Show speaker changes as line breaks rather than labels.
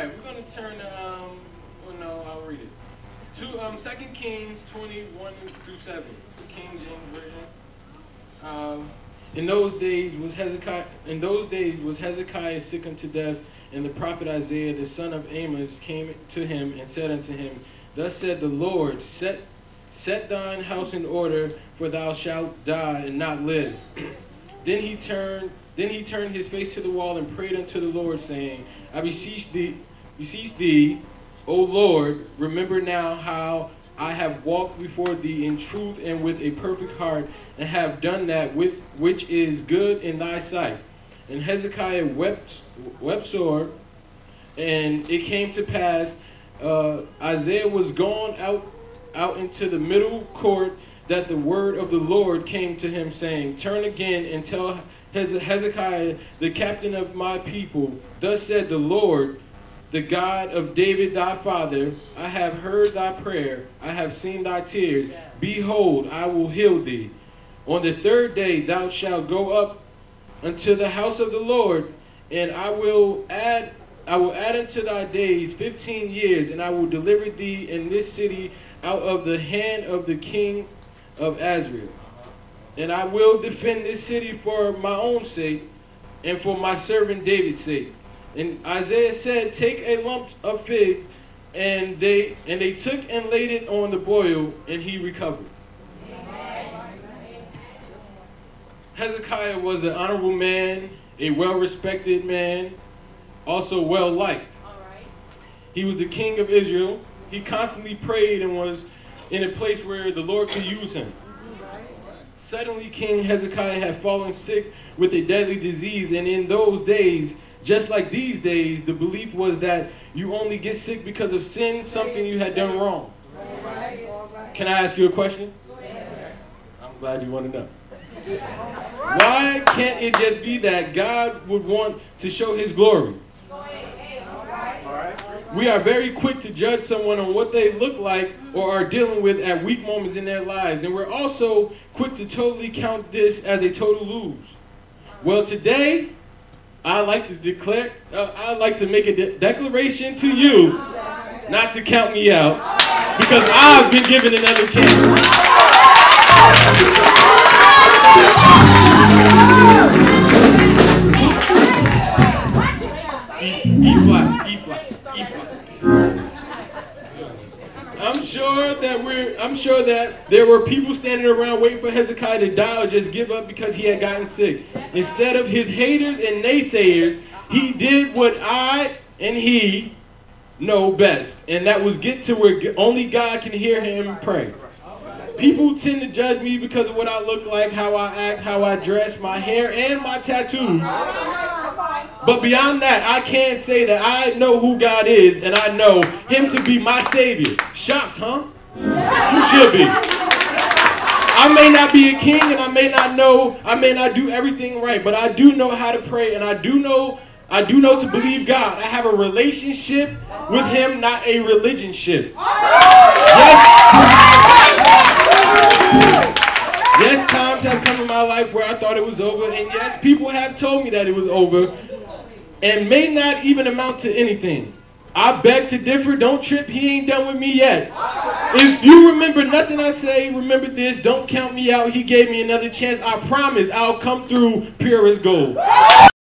right, we're going to turn to, well, no, I'll read it. It's 2 Kings 21 through 7, the King James Version. In those days was Hezekiah sick unto death, and the prophet Isaiah the son of Amos came to him and said unto him, Thus said the Lord, set thine house in order, for thou shalt die and not live. Then he turned his face to the wall and prayed unto the Lord, saying, I beseech thee, O Lord, remember now how I have walked before thee in truth and with a perfect heart, and have done that which is good in thy sight. And Hezekiah wept sore, and it came to pass, Isaiah was gone out into the middle court, that the word of the Lord came to him, saying, Turn again and tell Hezekiah, the captain of my people, Thus said the Lord, the God of David thy father, I have heard thy prayer, I have seen thy tears. Behold, I will heal thee. On the third day thou shalt go up unto the house of the Lord, and I will add unto thy days 15 years, and I will deliver thee in this city out of the hand of the king of Azrael. And I will defend this city for my own sake, and for my servant David's sake. And Isaiah said, Take a lump of figs, and they took and laid it on the boil, and he recovered. Hezekiah was an honorable man, a well-respected man, also well-liked. He was the king of Israel. He constantly prayed and was in a place where the Lord could use him. Suddenly, King Hezekiah had fallen sick with a deadly disease, and in those days, just like these days, the belief was that you only get sick because of sin, something you had done wrong. Can I ask you a question? I'm glad you want to know. Why can't it just be that God would want to show his glory? We are very quick to judge someone on what they look like or are dealing with at weak moments in their lives. And we're also quick to totally count this as a total lose. Well, today, I'd like to make a declaration to you not to count me out, because I've been given another chance. I'm sure that there were people standing around waiting for Hezekiah to die or just give up because he had gotten sick. Instead of his haters and naysayers, he did what I and he know best, and that was get to where only God can hear him pray. People tend to judge me because of what I look like, how I act, how I dress, my hair, and my tattoos. But beyond that, I can say that I know who God is, and I know him to be my Savior. Shocked, huh? You should be. I may not be a king, and I may not do everything right, but I do know how to pray, and I do know to believe God. I have a relationship with him, not a religionship. Yes, times have come in my life where I thought it was over, and yes, people have told me that it was over, and may not even amount to anything. I beg to differ. Don't trip. He ain't done with me yet. If you remember nothing I say, remember this. Don't count me out. He gave me another chance. I promise I'll come through pure as gold.